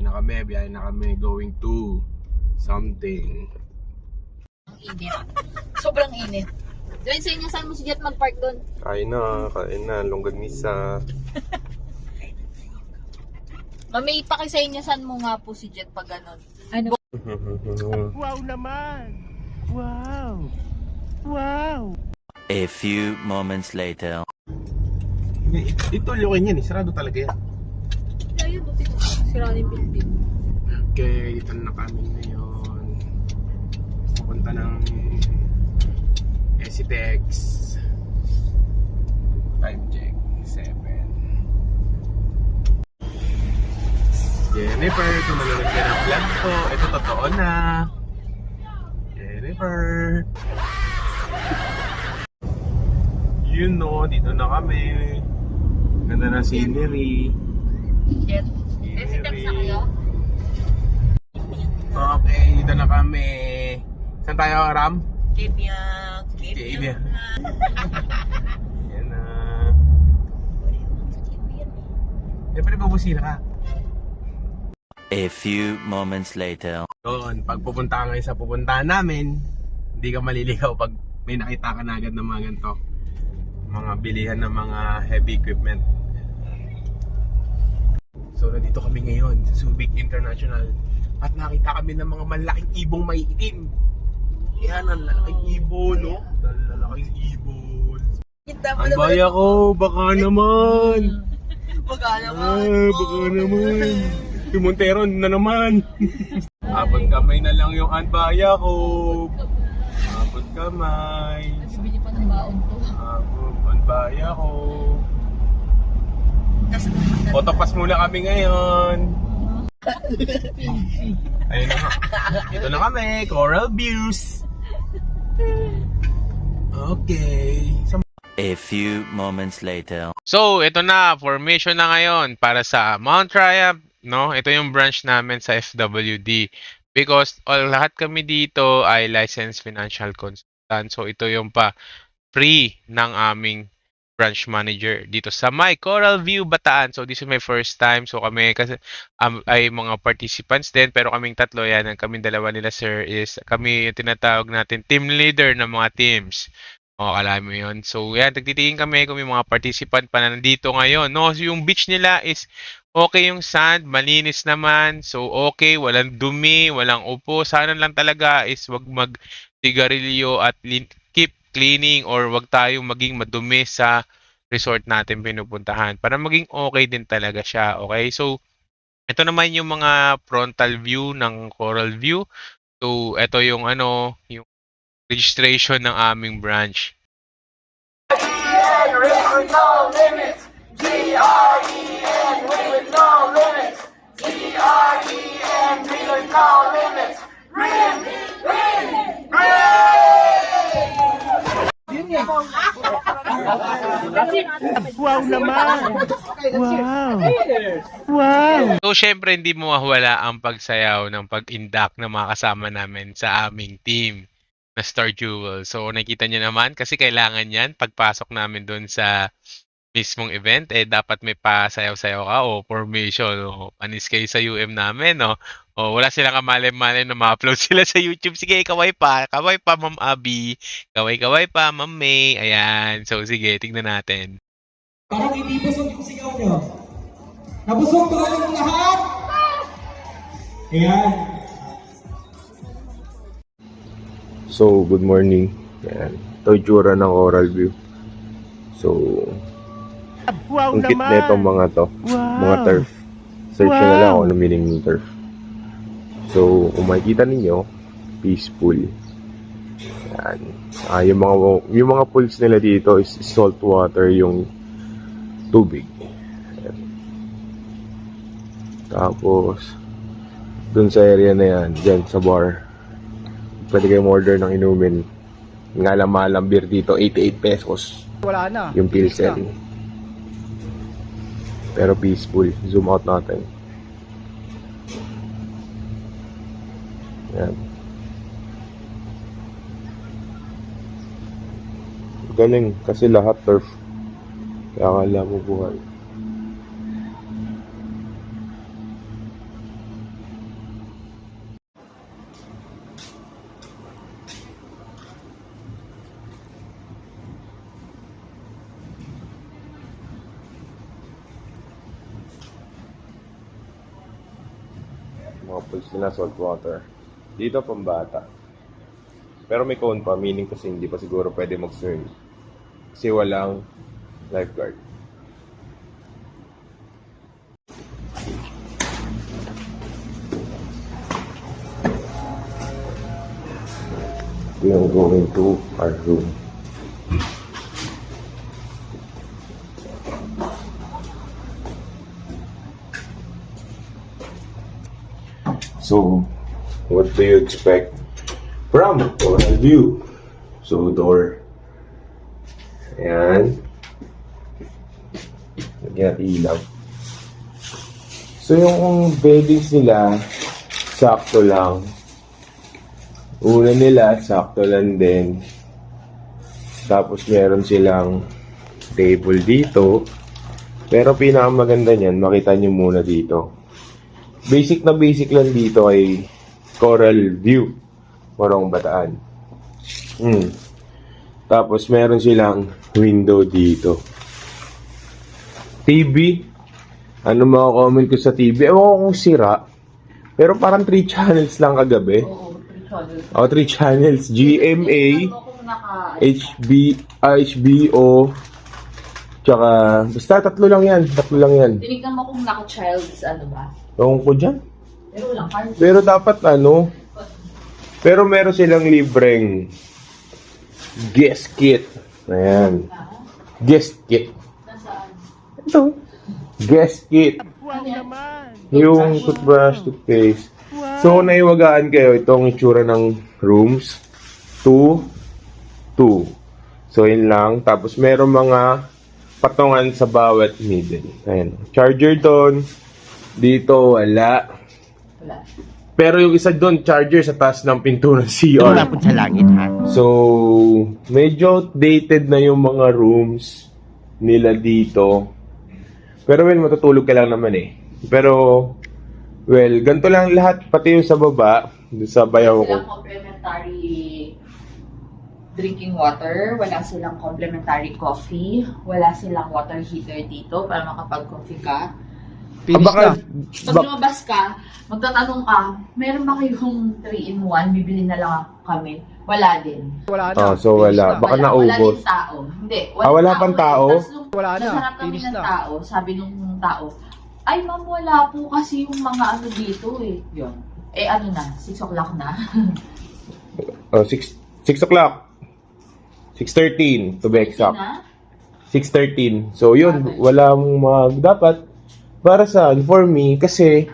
Biyahe na kami going to something. Ang init. Sobrang init. Doon sa inyo, saan mo si Jet mag-park doon? Kain na, longganisa. Mami, paki sa inyo, saan mo nga po si Jet pag ganon? Ano? Wow naman! Wow! Wow! A few moments later. Ito lukin yan, sarado talaga yan. Ayun, buti ko. Sira yung building. Okay, dito na kami ngayon. Pupunta ng Esitex. Time check, 7. Jennifer, kung nanonood ka ng vlog ko, ito totoo na. Jennifer. You know, dito na kami. Ganda na scenery. Jet. Esitex na kayo? Okay, dito na kami. Saan tayo, Ram? Kibiyag. Kibiyag. Yan na. Siyempre, babusina ka. A few moments later. Doon, pag pupunta ka ngayon sa pupuntahan namin, hindi ka maliligaw pag may nakita ka na agad ng mga ganito. Mga bilihan ng mga heavy equipment. So, nandito kami ngayon sa Subic International. At nakita kami ng mga malaking ibong may itim. Yan, ang lalaking ibon, no? Ang lalaking ibon. Ang baya ko, baka naman. Baka Baka naman. Yung Montero na naman. Abot kamay na lang yung anbaya ko. Abot kamay. Bibili pa ng baon to. Abot anbaya ko. Photopass muna kami ngayon. Ayun na nga. Ito na kami, Coral Views. Okay. A few moments later. So, ito na, formation na ngayon para sa Mount Triumph, no? Ito yung branch namin sa FWD. Because lahat kami dito ay licensed financial consultant. So, ito yung free ng aming branch manager dito sa my Coral View, Bataan. So, this is my first time. So, kami kasi ay mga participants din. Pero kaming tatlo yan. Ang kaming dalawa nila, sir, is kami yung tinatawag natin team leader ng mga teams. O, alam mo yun. So, yan. Nagtitingin kami kung may mga participant pa na nandito ngayon. No? So, yung beach nila is okay yung sand. Malinis naman. So, okay. Walang dumi. Walang upo. Sana lang talaga is wag mag-sigarilyo at keep cleaning or wag tayong maging madumi sa resort natin pinupuntahan para maging okay din talaga siya. Okay? So, ito naman yung mga frontal view ng Coral View. So, ito yung yung registration ng aming branch. With no limits. G-R-E-N with no limits. G-R-E-N with no limits. Rin! Rin! Rin! Wow naman! Wow! Wow! So, syempre, hindi mo mawala ang pagsayaw ng pag-induct na mga kasama namin sa aming team na Star Jewel. So, nakita niyo naman, kasi kailangan yan, pagpasok namin doon sa mismong event, dapat may pasayaw-sayaw ka o formation o panis kayo sa UM namin, no? O, wala silang kamali-mali na ma-upload sila sa YouTube. Sige, kaway pa, Ma'am Abby. Kaway pa, Ma'am May. Ayan. So, sige, tignan natin. Parang hindi busog yung sigaw nyo. Nabusog ba kayong lahat? Ayan. So, good morning. Ayan. Ito yung tsura ng Coral View. So, Wow ang cute naman! na itong mga to. Wow. Mga turf. Search nyo na lang Wow. kung ano meaning ng turf. So, kung makikita ninyo, peaceful. Ayan. Yung mga pools nila dito is salt water yung tubig. Ayan. Tapos, dun sa area na yan, dyan sa bar, pwede kayong order ng inumin. Nga lang mahal ang beer dito, 88 pesos. Wala na. Yung Pilsen. Pero peaceful. Zoom out natin. Yan. Galing. Kasi lahat turf. Kaya akala mo buhay. Pag na salt water. Dito pambata. Pero may cone pa, meaning kasi hindi pa siguro pwede mag-swim. Kasi walang lifeguard. We are going to our room. So, what do you expect from oral view? So, door. Ayan. Lagyan natin ilaw. So, yung beddings nila, sakto lang. Una nila, sakto lang din. Tapos, meron silang table dito. Pero, pinakamaganda niyan, makita nyo muna dito. Basic na basic lang dito ay Coral View. Morong Bataan. Tapos, meron silang window dito. TV. Ano mga comment ko sa TV? Ewan ko kung sira. Pero parang 3 channels lang kagabi. Oo, 3 channels. 3 channels. GMA, Tinignan mo kung HBO, tsaka, basta tatlo lang yan. Tinignan mo kung naka-child's ano ba? Ewan ko dyan. Pero walang card. Pero dapat pero meron silang libreng guest kit. Ayan. Guest kit. Nasaan? Ito. Guest kit. Wow naman. Yung toothbrush, toothpaste. So, naiwagaan kayo itong itsura ng rooms. 2. So, yun lang. Tapos, meron mga patungan sa bawat middle. Ayan. Charger doon. Dito, wala. Wala. Pero yung isa doon, charger sa taas ng pinto ng Wala CR. po sa langit, ha? So, medyo dated na yung mga rooms nila dito. Pero well, matutulog ka lang naman eh. Pero, well, ganito lang lahat, pati yung sa baba, doon sa bayaw ko. Wala silang complimentary drinking water, wala silang complimentary coffee, wala silang water heater dito para makapag-coffee ka. Baka, Pag lumabas ka, magtatanong ka, meron ba kayong 3-in-1? Bibili na lang kami. Wala din. so wala. Baka Wala naubos. din tao. Hindi. wala pang tao? Tapos nung nasarap kami ng tao, sabi nung tao, ay ma'am, wala po kasi yung mga ano dito eh. Yun. Eh ano na, 6 o'clock na. 6 o'clock. 6:13 to be exact. Na? 6:13. So yun, walang dapat para saan? For me, kasi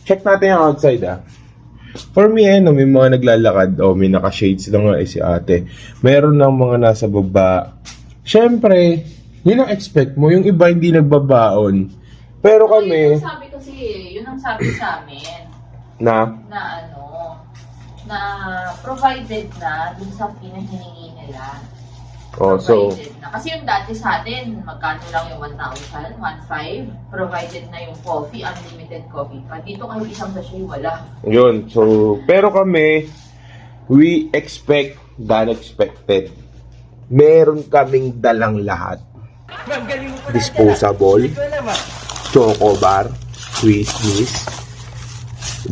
check natin yung outside For me, may mga naglalakad. May naka-shades lang nga si ate. Meron ng mga nasa baba. Siyempre, yun ang expect mo. Yung iba hindi nagbabaon. Pero kami, Yun ang sabi kasi, yun ang sabi sa amin. na Provided na dun sa pinahiningi nila. so, Provided na. Kasi yung dati sa atin, magkano lang yung 1,000, 1,500, provided na yung coffee, unlimited coffee pa. Dito kahit isang sachet, wala. yun. So, pero kami, we expect the unexpected. Meron kaming dalang lahat. Disposable, choco bar, Swiss,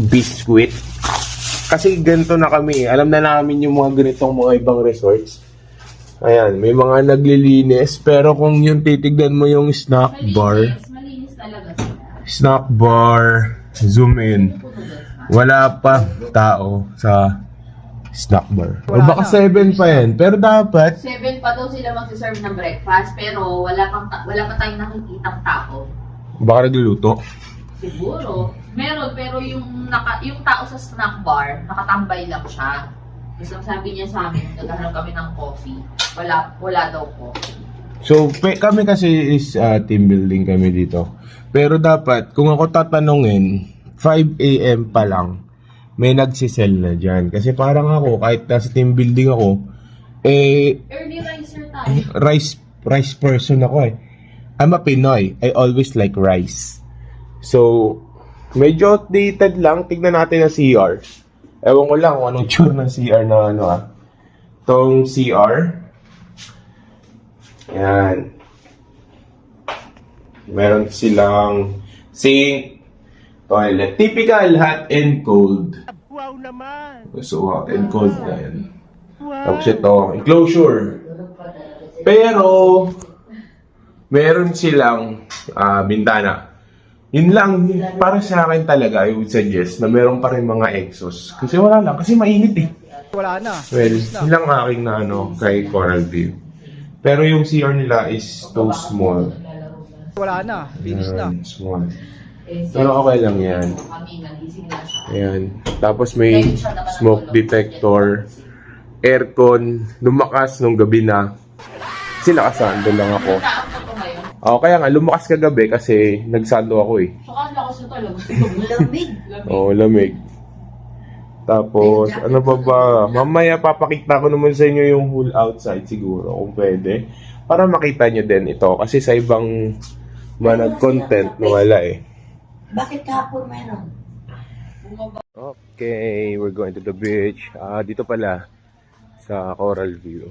biscuit. Kasi ganito na kami. Alam na namin yung mga ganitong mga ibang resorts. Ayan, may mga naglilinis. Pero kung yung titignan mo yung snack bar, Malinis talaga sila. snack bar, zoom in. Wala pa tao sa snack bar. O baka 7 pa yan. Pero dapat, 7 pa daw sila magsiserve ng breakfast, pero wala pa tayong nakikitang tao. baka nagluluto. Siguro. Meron, pero yung tao sa snack bar, nakatambay lang siya. Tapos ang sabi niya sa amin, naghahanap kami ng coffee. Wala daw coffee. So, kami kasi is team building kami dito. Pero dapat, kung ako tatanungin, 5 a.m. pa lang, may nagsisell na dyan. Kasi parang ako, kahit nasa team building ako, Early riser tayo. rice person ako eh. I'm a Pinoy. I always like rice. So, medyo outdated lang. Tignan natin ang CR. Ewan ko lang kung anong tsura ng CR na Itong CR. Yan. Meron silang sink. toilet. Typical hot and cold. Wow naman! So, hot and cold na yan. Wow! Tapos ito, enclosure. Pero, meron silang bintana. Yun lang, para sa akin talaga, I would suggest na meron pa rin mga exhaust. Kasi wala lang, kasi mainit eh. Wala na. Well, yun lang aking na kay Coral View. Pero yung CR nila is too small. Wala na. Small. Pero okay lang yan. Kami, nagising na siya. Ayan. Tapos may smoke detector, aircon, lumakas nung gabi na. Kasi nakasando lang ako. Naakot ko ngayon. Kaya nga, lumakas kagabi kasi nagsando ako eh. Saka ang lakas na talaga. Lamig. Oo, lamig. Tapos, ano pa ba? Mamaya papakita ko naman sa inyo yung whole outside siguro, kung pwede. Para makita nyo din ito. Kasi sa ibang manag content na wala eh. Bakit kahapon meron? Okay, we're going to the beach. Dito pala sa Coral View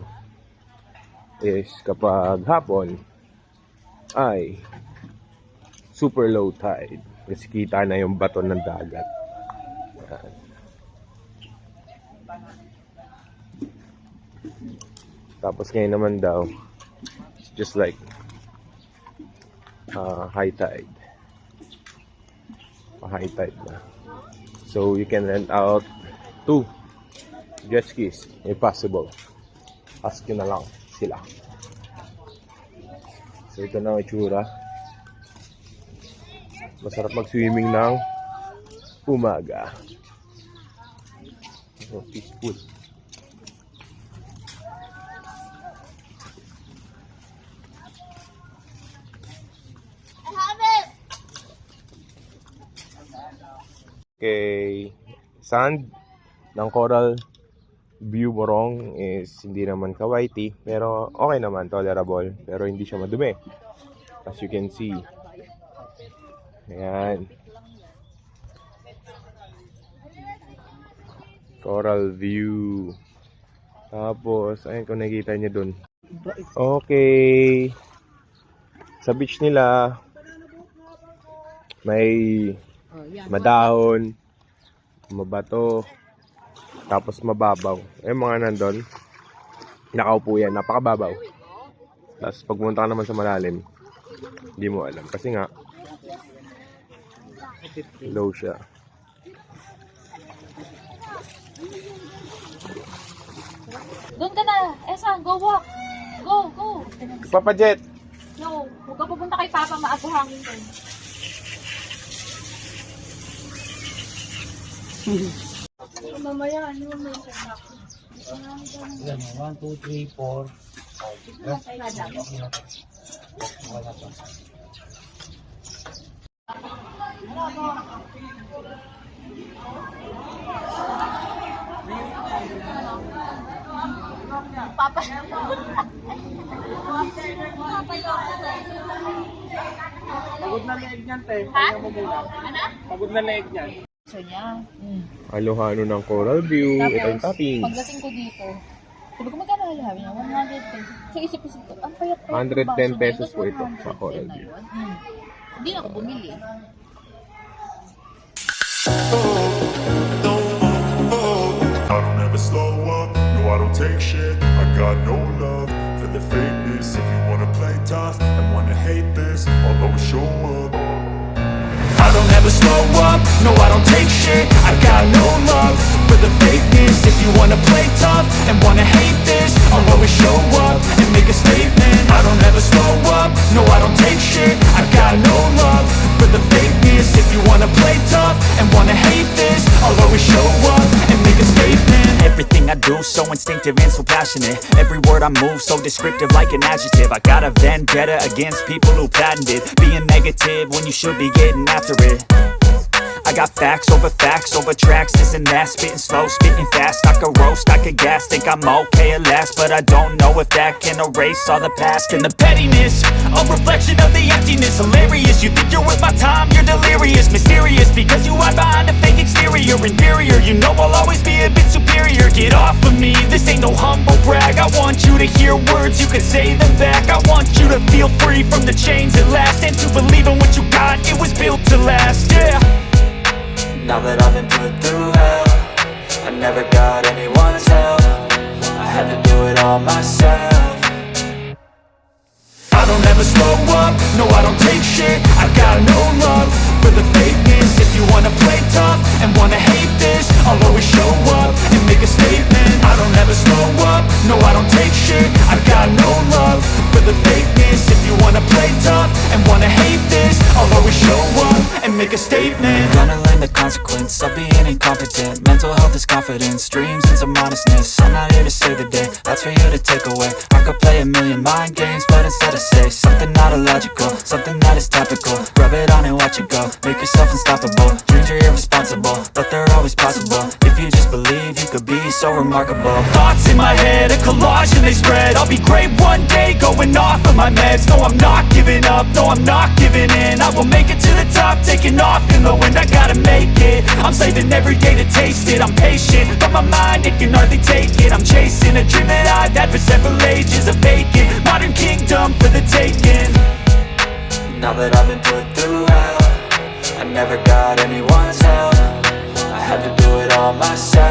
is kapag hapon ay super low tide. Kasi kita na yung bato ng dagat. Yan. Tapos ngayon naman daw, it's just like high tide. High tide na. So you can rent out 2 jet skis if possible. Ask nyo na lang sila. So ito na ang itsura. Masarap mag-swimming ng umaga. So peaceful. Okay, sand ng Coral View Morong is hindi naman kawaiti, pero okay naman, tolerable, pero hindi siya madumi. As you can see. Ayan. Coral View. Tapos, ayun kung nakikita nyo dun. Okay. Sa beach nila, may madahon, mabato, tapos mababaw. Mga nandun, nakaupo yan, napakababaw. Tapos pagpunta ka naman sa malalim, hindi mo alam. Kasi nga, low siya. Doon ka na. Esan, go walk. Go, go. Papa Jet! No, huwag ka pupunta kay Papa, maabuhangin ko. Mamaya, ano may sa back? 1, 2, 3, 4. Papa. Pagod na leeg niyan, te. Ha? Ano? Pagod na leeg niyan. So niya. Alohano ng Coral View, itong toppings. Pagdating ko dito, sabi ko magkano halahawi niya? 100 pesos. So isip-isip ko, ang payat-payat. 110 pesos po ito sa Coral View. Hindi na ako bumili. I don't ever slow up, no I don't take shit. I got no love for the fakeness. If you wanna play tough and wanna hate this, I'll always show up. I don't ever slow up, no I don't take shit. I got no love for the fakeness. If you wanna play tough and wanna hate this, I'll always show up and make a statement. I don't ever slow up, no I don't take shit. I got no love for the fakeness. If you wanna play tough and wanna hate this, I'll always show up and make a statement. Everything I do so instinctive and so passionate. Every word I move so descriptive like an adjective. I got a vendetta against people who patented being negative when you should be getting after it. I got facts over tracks, this and that. Spitting slow, spitting fast. I could roast, I could gas. Think I'm okay at last, but I don't know if that can erase all the past. And the pettiness, a reflection of the emptiness. Hilarious, you think you're worth my time, you're delirious. Mysterious, because you hide behind a fake exterior. Inferior, you know I'll always be a bit superior. Get off of me, this ain't no humble brag. I want you to hear words, you can say them back. I want you to feel free from the chains at last, and to believe in what you got, it was built to last, yeah. Now that I've been put through hell, I never got anyone's help. I had to do it all myself. I don't ever slow up, no I don't take shit. I got no love for the fakeness. If you wanna play tough and wanna hate this, I'll always show up and make a statement. I don't ever slow up, no I don't take shit. I got no love for the fakeness. If you wanna play tough and wanna hate this, I'll always show up and make a statement. Gonna learn the consequence of being incompetent. Mental health is confidence, dreams and some honestness. I'm not here to save the day, that's for you to take away. I could play a million mind games, but instead I say something not illogical, something that is topical. Rub it on and watch it go, make yourself unstoppable. Dreams are irresponsible, but they're always possible. If you just believe, you could be so remarkable. Thoughts in my head, a collage and they spread. I'll be great one day, going off of my meds. No, I'm not giving up, no, I'm not giving in. I will make it to the top, taking off in the wind. I gotta make it, I'm saving every day to taste it. I'm patient, but my mind, it can hardly take it. I'm chasing a dream that I've had for several ages. A vacant, modern kingdom for the taking. Now that I've been put through hell, I never got anyone's help. I had to do it all myself.